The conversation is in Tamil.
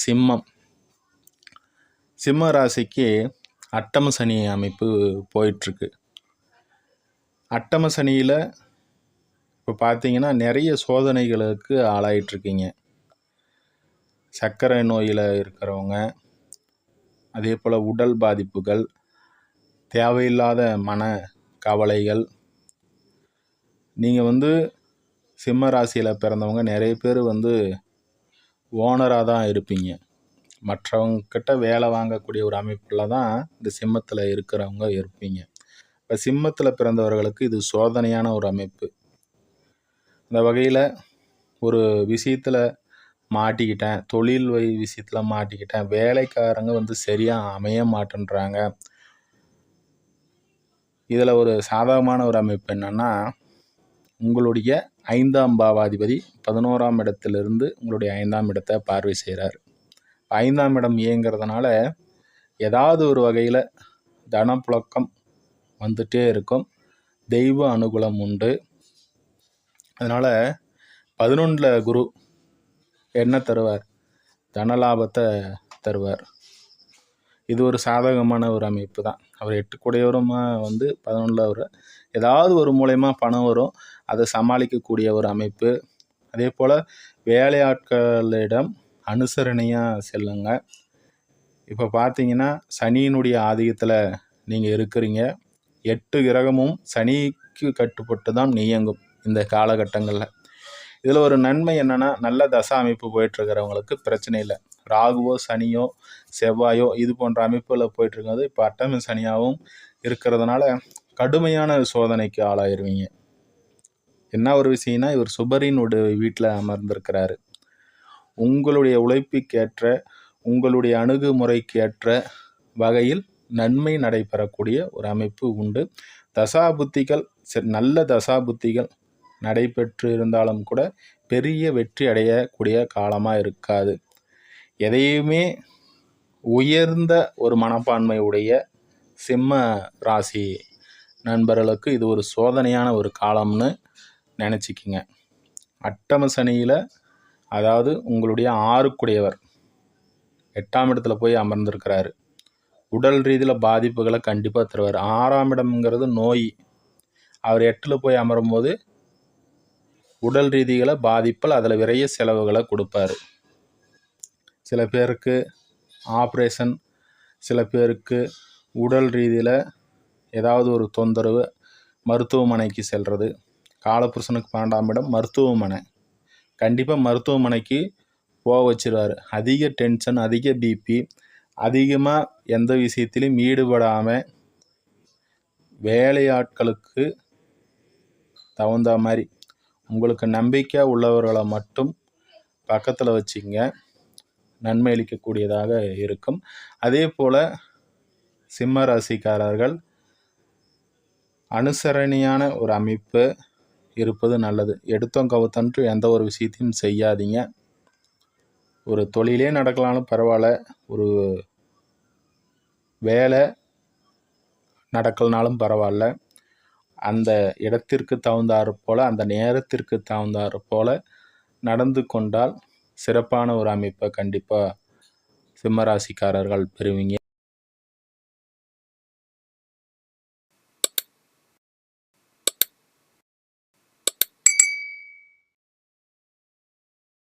சிம்மம். சிம்ம ராசிக்கு அட்டம சனி அமைப்பு போயிட்டுருக்கு. அட்டம சனியில் இப்போ பார்த்தீங்கன்னா நிறைய சோதனைகளுக்கு ஆளாயிட்ருக்கீங்க. சர்க்கரை நோயில் இருக்கிறவங்க, அதே போல் உடல் பாதிப்புகள், தேவையில்லாத மன கவலைகள். நீங்கள் சிம்ம ராசியில் பிறந்தவங்க நிறைய பேர் ஓனராக தான் இருப்பீங்க. மற்றவங்கக்கிட்ட வேலை வாங்கக்கூடிய ஒரு அமைப்பில் தான் இந்த சிம்மத்தில் இருக்கிறவங்க இருப்பீங்க. இப்போ சிம்மத்தில் பிறந்தவர்களுக்கு இது சோதனையான ஒரு அமைப்பு. இந்த வகையில் ஒரு விஷயத்தில் மாட்டிக்கிட்டேன், தொழில் விஷயத்தில் மாட்டிக்கிட்டேன், வேலைக்காரங்க சரியாக அமைய மாட்டேன்றாங்க. இதில் ஒரு சாதகமான ஒரு அமைப்பு என்னென்னா, உங்களுடைய 5ஆம் பாவாதிபதி 11ஆம் இடத்திலிருந்து உங்களுடைய 5ஆம் இடத்தை பார்வை செய்கிறார். 5ஆம் இடம் இயங்கிறதுனால ஏதாவது ஒரு வகையில் தனப்புழக்கம் வந்துட்டே இருக்கும். தெய்வ அனுகூலம் உண்டு. அதனால் 11ல் குரு என்ன தருவார்? தனலாபத்தை தருவார். இது ஒரு சாதகமான ஒரு அமைப்பு தான். அவர் 8 கூடையவருமா 11ல் அவர் ஏதாவது ஒரு மூலயமா பணம் வரும், அதை சமாளிக்கக்கூடிய ஒரு அமைப்பு. அதே போல் வேலையாட்களிடம் அனுசரணையாக செல்லுங்க. இப்போ பார்த்தீங்கன்னா சனியினுடைய ஆதிக்கத்தில் நீங்கள் இருக்கிறீங்க. 8 கிரகமும் சனிக்கு கட்டுப்பட்டு தான் இயங்கும் இந்த காலகட்டங்களில். இதில் ஒரு நன்மை என்னென்னா, நல்ல தசை அமைப்பு போயிட்டுருக்கிறவங்களுக்கு பிரச்சனை இல்லை. ராகுவோ சனியோ செவ்வாயோ இது போன்ற அமைப்பில் போயிட்டுருக்கிறது இப்போ அட்டம சனியாகவும் இருக்கிறதுனால கடுமையான சோதனைக்கு ஆளாயிருவீங்க. என்ன ஒரு விஷயம்னா, இவர் சுபரினுடைய வீட்டில் அமர்ந்திருக்கிறாரு. உங்களுடைய உழைப்புக்கேற்ற, உங்களுடைய அணுகுமுறைக்கேற்ற வகையில் நன்மை நடைபெறக்கூடிய ஒரு அமைப்பு உண்டு. தசாபுத்திகள் நல்ல தசாபுத்திகள் நடைபெற்று இருந்தாலும் கூட பெரிய வெற்றி அடையக்கூடிய காலமாக இருக்காது. எதையுமே உயர்ந்த ஒரு மனப்பான்மை உடைய சிம்ம ராசி நண்பர்களுக்கு இது ஒரு சோதனையான ஒரு காலம்னு நினச்சிக்கிங்க. அட்டம சனியில் அதாவது உங்களுடைய 6க்குடையவர் 8ஆம் இடத்துல போய் அமர்ந்திருக்கிறாரு. உடல் ரீதியில் பாதிப்புகளை கண்டிப்பாக தருவார். 6ஆம் இடம்ங்கிறது நோய். அவர் 8ல் போய் அமரும்போது உடல் ரீதிகளை பாதிப்பில் அதில் விரைய செலவுகளை கொடுப்பார். சில பேருக்கு ஆப்ரேஷன், சில பேருக்கு உடல் ரீதியில் ஏதாவது ஒரு தொந்தரவு, மருத்துவமனைக்கு செல்வது. காலபுருஷனுக்கு 12ஆம் இடம் மருத்துவமனை. கண்டிப்பாக மருத்துவமனைக்கு போக வச்சிருவார். அதிக டென்ஷன், அதிக பிபி, அதிகமாக எந்த விஷயத்திலையும் ஈடுபடாமல் வேலையாட்களுக்கு தகுந்த மாதிரி உங்களுக்கு நம்பிக்கை உள்ளவர்களை மட்டும் பக்கத்தில் வச்சுங்க. நன்மை அளிக்கக்கூடியதாக இருக்கும். அதே போல் சிம்ம ராசிக்காரர்கள் அனுசரணையான ஒரு அமைப்பு இருப்பது நல்லது. எடுத்தோம் கவுத்தன்று எந்த ஒரு விஷயத்தையும் செய்யாதீங்க. ஒரு தொழிலே நடக்கலாம்னு பரவாயில்ல, ஒரு வேலை நடக்கலனாலும் பரவாயில்ல, அந்த இடத்திற்கு தகுந்தாற் போல், அந்த நேரத்திற்கு தகுந்தாற் போல் நடந்து கொண்டால் சிறப்பான ஒரு அமைப்பை கண்டிப்பாக சிம்மராசிக்காரர்கள் பெறுவீங்க.